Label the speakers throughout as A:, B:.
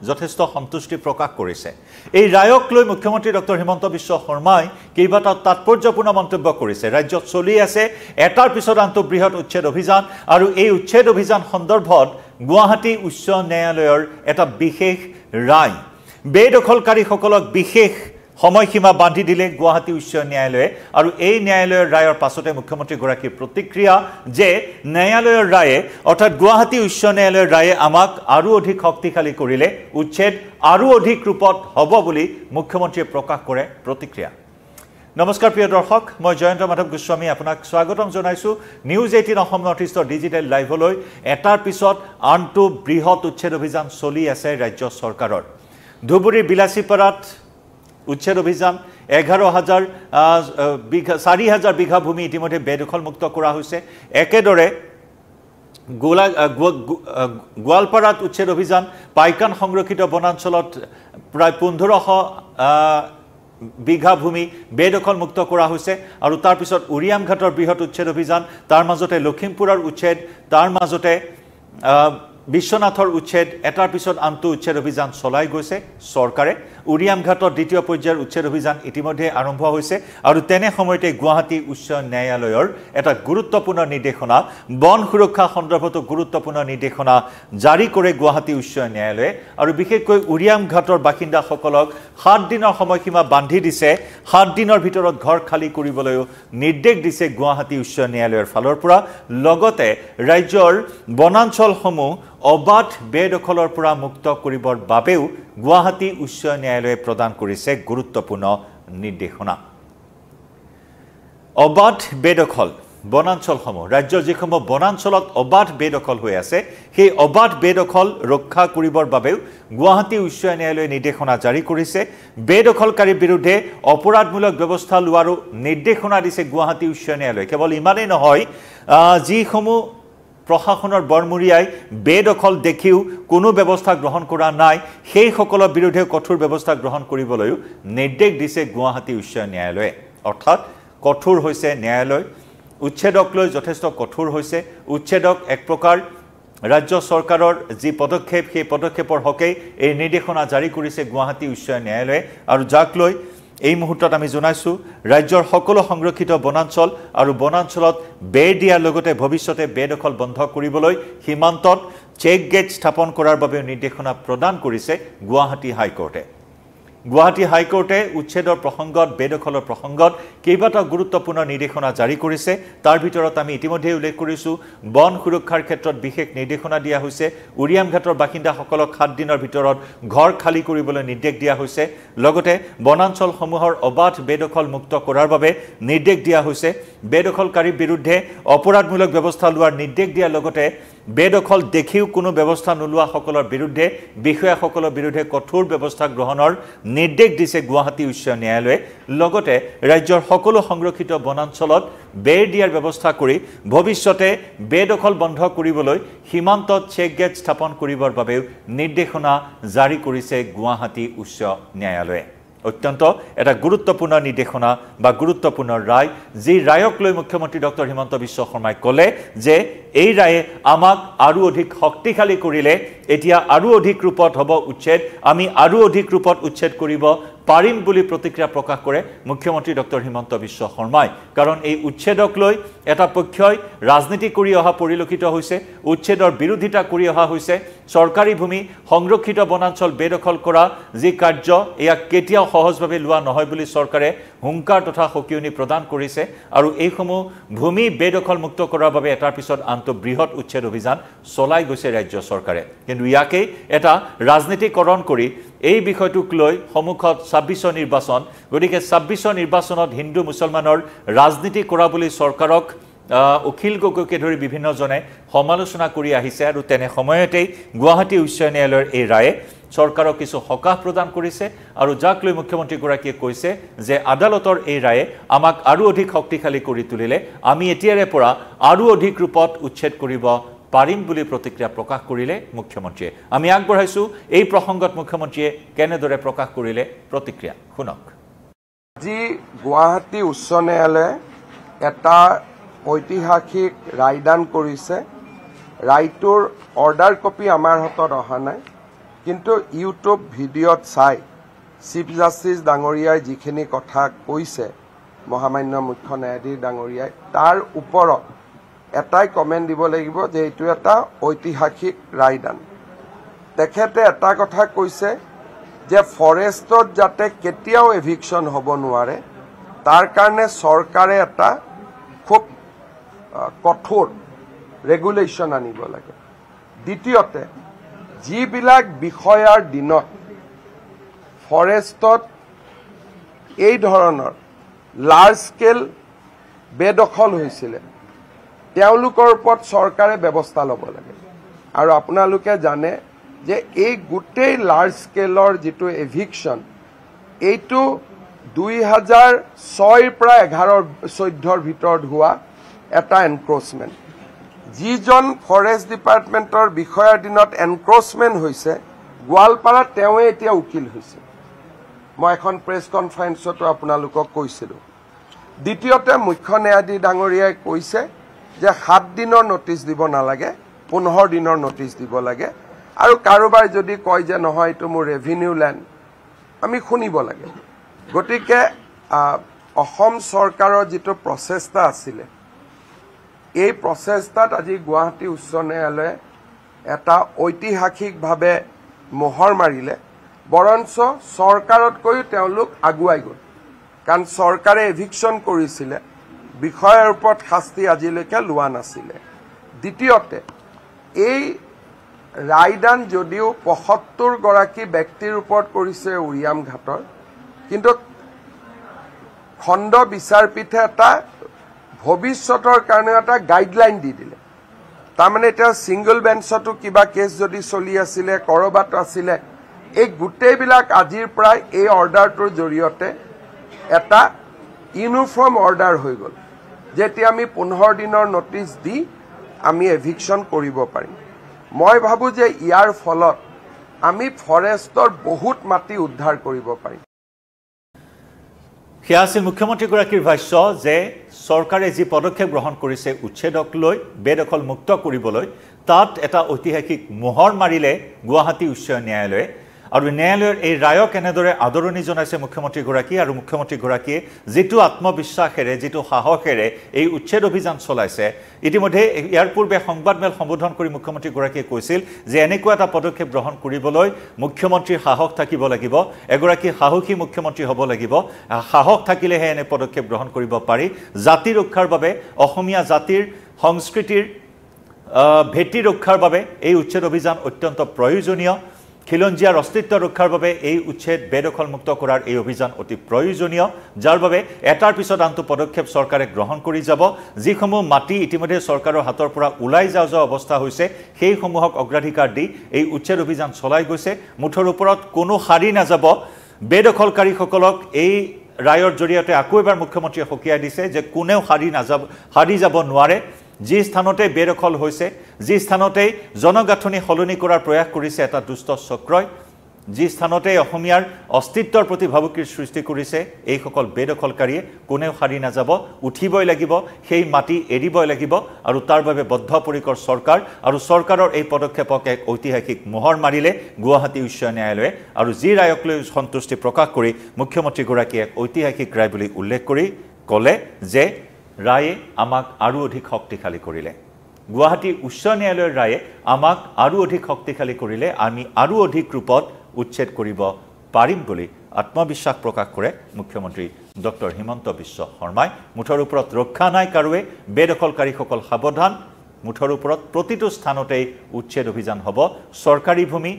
A: যথেষ্ট সন্তুষ্টি প্ৰকাশ কৰিছে এই ৰায়ক লৈ মুখ্যমন্ত্ৰী ডক্টৰ হিমন্ত বিশ্ব শৰ্মাই কেইবাটাও তাৎপৰ্যপূৰ্ণ মন্তব্য কৰিছে ৰাজ্যত চলি আছে এটাৰ পিছত আনটো বৃহৎ উচ্ছেদ অভিযান আৰু এই উচ্ছেদ অভিযান সন্দৰ্ভত গুৱাহাটী উচ্চ ন্যায়ালয়ৰ এটা বিশেষ ৰায় বেদখলকাৰীসকলক বিশেষ সময়সীমা বান্ধি দিলে গুৱাহাটী উচ্চ ন্যায়ালয়ে আৰু এই ন্যায়ালয়ৰ ৰায়ৰ পাছতে মুখ্যমন্ত্ৰীগৰাকীৰ প্ৰতিক্ৰিয়া যে ন্যায়ালয়ৰ ৰায়ে অৰ্থাৎ গুৱাহাটী উচ্চ ন্যায়ালয়ৰ ৰায়ে আমাক আৰু অধিক শক্তিশালী কৰিলে উচ্ছেদ আৰু অধিক ৰূপত হ'ব বুলি মুখ্যমন্ত্ৰীয়ে প্ৰকাশ কৰে প্ৰতিক্ৰিয়া নমস্কাৰ প্ৰিয় দৰ্শক মই জয়ন্ত মাধৱ গোস্বামী আপোনাক স্বাগতম জনাইছো নিউজ 18 অসম নৰ্থ ইষ্টৰ ডিজিটেল লাইভলৈ এটাৰ পিছত আনটো বৃহৎ উচ্ছেদ অভিযান চলি আছে ৰাজ্য চৰকাৰৰ ধুবুৰীৰ বিলাসীপাৰাত উচ্ছেদ অভিযান 4,000 বিঘা ভূমি ইতিমধ্যে বেদখলমুক্ত কৰা হৈছে একেদৰে গোৱালপাৰাত উচ্ছেদ অভিযান পাইকান সংৰক্ষিত বনাঞ্চলত প্ৰায় 1500 বিঘা ভূমি বেদখলমুক্ত কৰা হৈছে আৰু তাৰ পিছত উৰিয়ামঘাটৰ বৃহৎ উচ্ছেদ অভিযান তাৰ মাজতে লখিমপুৰৰ উচ্ছেদ তাৰ মাজতে বিশ্বনাথৰ উচ্ছেদ এটাৰ পিছত আনটো উচ্ছেদ অভিযান চলাই গৈছে চৰকাৰে উৰিয়ামঘাটৰ দ্বিতীয় পৰ্যায়ৰ উচ্ছেদ অভিযান ইতিমধ্যে আৰম্ভ হৈছে আৰু তেনে সময়তে গুৱাহাটী উচ্চ ন্যায়ালয়ৰ এটা গুৰুত্বপূৰ্ণ নিৰ্দেশনা বন সুৰক্ষা সন্দৰ্ভতো গুৰুত্বপূৰ্ণ নিৰ্দেশনা জাৰি কৰে গুৱাহাটী উচ্চ ন্যায়ালয়ে আৰু বিশেষকৈ উৰিয়ামঘাটৰ বাসিন্দাসকলক 7 দিনৰ সময়সীমা বান্ধি দিছে 7 দিনৰ ভিতৰত ঘৰ খালী কৰিবলৈ নিৰ্দেশ দিছে গুৱাহাটী উচ্চ ন্যায়ালয়ৰ ফালৰ পৰা লগতে ৰাজ্যৰ বনাঞ্চলসমূহ অবাধ বেদখলৰ পৰা মুক্ত কৰিবৰ বাবেও গুৱাহাটী উচ্চ ন্যায়ালয়ে প্ৰদান কৰিছে গুৰুত্বপূৰ্ণ নিৰ্দেশনা অবাধ বেদখল বনাঞ্চলসমূহ ৰাজ্যৰ যিসমূহ বনাঞ্চলত অবাধ বেদখল হৈ আছে সেই অবাধ বেদখল ৰক্ষা কৰিবৰ বাবেও গুৱাহাটী উচ্চ ন্যায়ালয়ে নিৰ্দেশনা জাৰি কৰিছে বেদখলকাৰীৰ বিৰুদ্ধে অপৰাধমূলক ব্যৱস্থা লোৱাৰো নিৰ্দেশনা দিছে গুৱাহাটী উচ্চ ন্যায়ালয়ে কেৱল ইমানেই নহয় যিসমূহ প্ৰশাসনৰ বৰমুৰিয়াই বেদখল দেখিও কোনো ব্যৱস্থা গ্ৰহণ কৰা নাই সেই সকলৰ বিৰুদ্ধে কঠোৰ ব্যৱস্থা গ্ৰহণ কৰিবলৈও নিৰ্দেশ দিছে গুৱাহাটী উচ্চ ন্যায়ালয়ে অৰ্থাৎ কঠোৰ হৈছে ন্যায়ালয় উচ্ছেদক লৈ যথেষ্ট কঠোৰ হৈছে উচ্ছেদক এক প্ৰকাৰ ৰাজ্য চৰকাৰৰ যি পদক্ষেপ সেই পদক্ষেপৰ হকে এই নিৰ্দেশনা জাৰি কৰিছে গুৱাহাটী উচ্চ ন্যায়ালয়ে আৰু যাক লৈ এই মুহূৰ্তত আমি জনাইছো ৰাজ্যৰ সকলো সংৰক্ষিত বনাঞ্চল আৰু বনাঞ্চলত বেৰ দিয়াৰ লগতে ভৱিষ্যতে বেদখল বন্ধ কৰিবলৈ সীমান্তত চেক গেট স্থাপন কৰাৰ বাবে নিৰ্দেশনা প্ৰদান কৰিছে গুৱাহাটী হাইকোৰ্টে গুৱাহাটী হাইকোৰ্টে উচ্ছেদৰ প্ৰসংগত বেদখলৰ প্ৰসংগত কেইবাটাও গুৰুত্বপূৰ্ণ নিৰ্দেশনা জাৰি কৰিছে তাৰ ভিতৰত আমি ইতিমধ্যে উল্লেখ কৰিছো বন সুৰক্ষাৰ ক্ষেত্ৰত বিশেষ নিৰ্দেশনা দিয়া হৈছে উৰিয়ামঘাটৰ বাসিন্দাসকলক 7 দিনৰ ভিতৰত ঘৰ খালী কৰিবলৈ নিৰ্দেশ দিয়া হৈছে লগতে বনাঞ্চলসমূহৰ অবাধ বেদখল মুক্ত কৰাৰ বাবে নিৰ্দেশ দিয়া হৈছে বেদখলকাৰীৰ বিৰুদ্ধে অপৰাধমূলক ব্যৱস্থা লোৱাৰ নিৰ্দেশ দিয়াৰ লগতে বেদখল দেখিও কোনো ব্যৱস্থা নোলোৱা সকলৰ বিৰুদ্ধে বিষয়াসকলৰ বিৰুদ্ধে কঠোৰ ব্যৱস্থা গ্ৰহণৰ নিৰ্দেশ দিছে গুৱাহাটী উচ্চ ন্যায়ালয়ে লগতে ৰাজ্যৰ সকলো সংৰক্ষিত বনাঞ্চলত বেৰ দিয়াৰ ব্যৱস্থা কৰি ভৱিষ্যতে বেদখল বন্ধ কৰিবলৈ সীমান্তত চেক গেট স্থাপন কৰিবৰ বাবেও নিৰ্দেশনা জাৰি কৰিছে গুৱাহাটী উচ্চ ন্যায়ালয়ে অত্যন্ত এটা গুৰুত্বপূৰ্ণ নিৰ্দেশনা বা গুৰুত্বপূৰ্ণ ৰায় যি ৰায়ক লৈ মুখ্যমন্ত্ৰী ডক্টৰ হিমন্ত বিশ্ব শৰ্মাই ক'লে যে এই ৰায়ে আমাক আৰু অধিক শক্তিশালী কৰিলে এতিয়া আৰু অধিক ৰূপত হ'ব উচ্ছেদ আমি আৰু অধিক ৰূপত উচ্ছেদ কৰিব পাৰিম বুলি প্ৰতিক্ৰিয়া প্ৰকাশ কৰে মুখ্যমন্ত্ৰী ডক্টৰ হিমন্ত বিশ্ব শৰ্মাই কাৰণ এই উচ্ছেদক লৈ এটা পক্ষই ৰাজনীতি কৰি অহা পৰিলক্ষিত হৈছে উচ্ছেদৰ বিৰোধিতা কৰি অহা হৈছে চৰকাৰী ভূমি সংৰক্ষিত বনাঞ্চল বেদখল কৰা যি কাৰ্য এয়া কেতিয়াও সহজভাৱে লোৱা নহয় বুলি চৰকাৰে হুংকাৰ তথা সকিয়নি প্ৰদান কৰিছে আৰু এইসমূহ ভূমি বেদখল মুক্ত কৰাৰ বাবে এটাৰ পিছত আনটো বৃহৎ উচ্ছেদ অভিযান চলাই গৈছে ৰাজ্য চৰকাৰে কিন্তু ইয়াকে এটা ৰাজনীতিকৰণ কৰি এই বিষয়টোক লৈ সমুখত 26 নিৰ্বাচন গতিকে 26 নিৰ্বাচনত হিন্দু মুছলমানৰ ৰাজনীতি কৰা বুলি চৰকাৰক অখিল গগৈকে ধৰি বিভিন্নজনে সমালোচনা কৰি আহিছে আৰু তেনে সময়তেই গুৱাহাটী উচ্চ ন্যায়ালয়ৰ এই ৰায়ে চৰকাৰক কিছু সকাহ প্ৰদান কৰিছে আৰু যাক লৈ মুখ্যমন্ত্ৰীগৰাকীয়ে কৈছে যে আদালতৰ এই ৰায়ে আমাক আৰু অধিক শক্তিশালী কৰি তুলিলে আমি এতিয়াৰে পৰা আৰু অধিক ৰূপত উচ্ছেদ কৰিব পাৰিম বুলি প্ৰতিক্ৰিয়া প্ৰকাশ কৰিলে মুখ্যমন্ত্ৰীয়ে আমি আগবঢ়াইছো এই প্ৰসংগত মুখ্যমন্ত্ৰীয়ে কেনেদৰে প্ৰকাশ কৰিলে প্ৰতিক্ৰিয়া শুনক
B: আজি গুৱাহাটী উচ্চ ন্যায়ালয়ে এটা ঐতিহাসিক ৰায়দান কৰিছে ৰায়টোৰ অৰ্ডাৰ কপি আমাৰ হাতত অহা নাই কিন্তু ইউটিউব ভিডিঅ'ত চাই চিফ জাষ্টিছ ডাঙৰীয়াই যিখিনি কথা কৈছে মহামান্য মুখ্য ন্যায়াধীশ ডাঙৰীয়াই তাৰ ওপৰত এটাই কমেণ্ট দিব লাগিব যে এইটো এটা ঐতিহাসিক ৰায়দান তেখেতে এটা কথা কৈছে যে ফৰেষ্টত যাতে কেতিয়াও এভিকশ্যন হ'ব নোৱাৰে তাৰ কাৰণে চৰকাৰে এটা খুব কঠোৰ ৰেগুলেশ্যন আনিব লাগে দ্বিতীয়তে যিবিলাক বিষয়াৰ দিনত ফৰেষ্টত এই ধৰণৰ লাৰ্জ স্কেল বেদখল হৈছিলে তেওঁলোকৰ ওপৰত চৰকাৰে ব্যৱস্থা ল'ব লাগে আৰু আপোনালোকে জানে যে এই গোটেই লাৰ্জ স্কেলৰ যিটো এভিকশ্যন এইটো 2006 পৰা 11-14 ভিতৰত হোৱা এটা এনক্ৰচমেণ্ট যিজন ফৰেষ্ট ডিপাৰ্টমেণ্টৰ বিষয়াৰ দিনত এনক্ৰচমেণ্ট হৈছে গোৱালপাৰাত তেওঁৱে এতিয়া উকিল হৈছে মই এখন প্ৰেছ কনফাৰেন্সতো আপোনালোকক কৈছিলোঁ দ্বিতীয়তে মুখ্য ন্যায়াধীশ ডাঙৰীয়াই কৈছে যে 7 দিনৰ নটিচ দিব নালাগে 15 দিনৰ নটিচ দিব লাগে আৰু কাৰোবাৰ যদি কয় যে নহয় এইটো মোৰ ৰেভিনিউ ল্যান্ড আমি শুনিব লাগে গতিকে অসম চৰকাৰৰ যিটো প্ৰচেষ্টা আছিলে এই প্ৰচেষ্টাত আজি গুৱাহাটী উচ্চ ন্যায়ালয়ে এটা ঐতিহাসিকভাৱে মোহৰ মাৰিলে বৰঞ্চ চৰকাৰতকৈও তেওঁলোক আগুৱাই গ'ল কাৰণ চৰকাৰে এভিকশ্যন কৰিছিলে বিষয়ৰ ওপৰত শাস্তি আজিলৈকে লোৱা নাছিলে দ্বিতীয়তে এই ৰায়দান যদিও ৭৫ গৰাকী ব্যক্তিৰ ওপৰত কৰিছে উৰিয়াম ঘাটৰ কিন্তু খণ্ড বিচাৰপীঠে এটা ভৱিষ্যতৰ কাৰণে এটা গাইডলাইন দি দিলে তাৰমানে এতিয়া সিংগল বেঞ্চতো কিবা কেছ যদি চলি আছিলে কৰবাত আছিলে এই গোটেইবিলাক আজিৰ প্ৰায় এই অৰ্ডাৰটোৰ জৰিয়তে এটা ইউনিফৰ্ম অৰ্ডাৰ হৈ গ'ল যেতিয়া আমি 15 দিনৰ নটিচ দি আমি এভিকশ্যন কৰিব পাৰিম মই ভাবো যে ইয়াৰ ফলত আমি ফৰেষ্টৰ বহুত মাটি উদ্ধাৰ কৰিব পাৰিম
A: সেয়া আছিল মুখ্যমন্ত্ৰীগৰাকীৰ ভাষ্য যে চৰকাৰে যি পদক্ষেপ গ্ৰহণ কৰিছে উচ্ছেদক লৈ বেদখল মুক্ত কৰিবলৈ তাত এটা ঐতিহাসিক মোহৰ মাৰিলে গুৱাহাটী উচ্চ ন্যায়ালয়ে আৰু ন্যায়ালয়ৰ এই ৰায়ক এনেদৰে আদৰণি জনাইছে মুখ্যমন্ত্ৰীগৰাকী আৰু মুখ্যমন্ত্ৰীগৰাকীয়ে যিটো আত্মবিশ্বাসেৰে যিটো সাহসেৰে এই উচ্ছেদ অভিযান চলাইছে ইতিমধ্যে ইয়াৰ পূৰ্বে সংবাদমেল সম্বোধন কৰি মুখ্যমন্ত্ৰীগৰাকীয়ে কৈছিল যে এনেকুৱা এটা পদক্ষেপ গ্ৰহণ কৰিবলৈ মুখ্যমন্ত্ৰীৰ সাহস থাকিব লাগিব এগৰাকী সাহসী মুখ্যমন্ত্ৰী হ'ব লাগিব সাহস থাকিলেহে এনে পদক্ষেপ গ্ৰহণ কৰিব পাৰি জাতি ৰক্ষাৰ বাবে অসমীয়া জাতিৰ সংস্কৃতিৰ ভেটি ৰক্ষাৰ বাবে এই উচ্ছেদ অভিযান অত্যন্ত প্ৰয়োজনীয় খিলঞ্জীয়াৰ অস্তিত্ব ৰক্ষাৰ বাবে এই উচ্ছেদ বেদখল মুক্ত কৰাৰ এই অভিযান অতি প্ৰয়োজনীয় যাৰ বাবে এটাৰ পিছত আনটো পদক্ষেপ চৰকাৰে গ্ৰহণ কৰি যাব যিসমূহ মাটি ইতিমধ্যে চৰকাৰৰ হাতৰ পৰা ওলাই যোৱা অৱস্থা হৈছে সেই সমূহক অগ্ৰাধিকাৰ দি এই উচ্ছেদ অভিযান চলাই গৈছে মুঠৰ ওপৰত কোনো হাৰি নাযাব বেদখলকাৰীসকলক এই ৰায়ৰ জৰিয়তে আকৌ এবাৰ মুখ্যমন্ত্ৰীয়ে সকীয়াই দিছে যে কোনেও হাৰি যাব নোৱাৰে যি স্থানতে বেদখল হৈছে যি স্থানতে জনগাঁথনি সলনি কৰাৰ প্ৰয়াস কৰিছে এটা দুষ্ট চক্ৰই যি স্থানতে অসমীয়াৰ অস্তিত্বৰ প্ৰতি ভাবুকিৰ সৃষ্টি কৰিছে এইসকল বেদখলকাৰীয়ে কোনেও হাৰি নাযাব উঠিবই লাগিব সেই মাটি এৰিবই লাগিব আৰু তাৰ বাবে বদ্ধপৰিকৰ চৰকাৰ আৰু চৰকাৰৰ এই পদক্ষেপক এক ঐতিহাসিক মোহৰ মাৰিলে গুৱাহাটী উচ্চ ন্যায়ালয়ে আৰু যি ৰায়ক লৈ সন্তুষ্টি প্ৰকাশ কৰি মুখ্যমন্ত্ৰীগৰাকীয়ে এক ঐতিহাসিক ৰায় বুলি উল্লেখ কৰি ক'লে যে ৰায়ে আমাক আৰু অধিক শক্তিশালী কৰিলে গুৱাহাটী উচ্চ ন্যায়ালয়ৰ ৰায়ে আমাক আৰু অধিক শক্তিশালী কৰিলে আমি আৰু অধিক ৰূপত উচ্ছেদ কৰিব পাৰিম বুলি আত্মবিশ্বাস প্ৰকাশ কৰে মুখ্যমন্ত্ৰী ডক্টৰ হিমন্ত বিশ্ব শৰ্মাই মুঠৰ ওপৰত ৰক্ষা নাই কাৰোৱে বেদখলকাৰীসকল সাৱধান মুঠৰ ওপৰত প্ৰতিটো স্থানতেই উচ্ছেদ অভিযান হ'ব চৰকাৰী ভূমি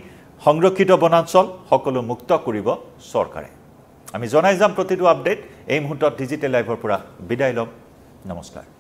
A: সংৰক্ষিত বনাঞ্চল সকলো মুক্ত কৰিব চৰকাৰে আমি জনাই যাম প্ৰতিটো আপডেট এই মুহূৰ্তত ডিজিটেল লাইভৰ পৰা বিদায় লম নমস্কাৰ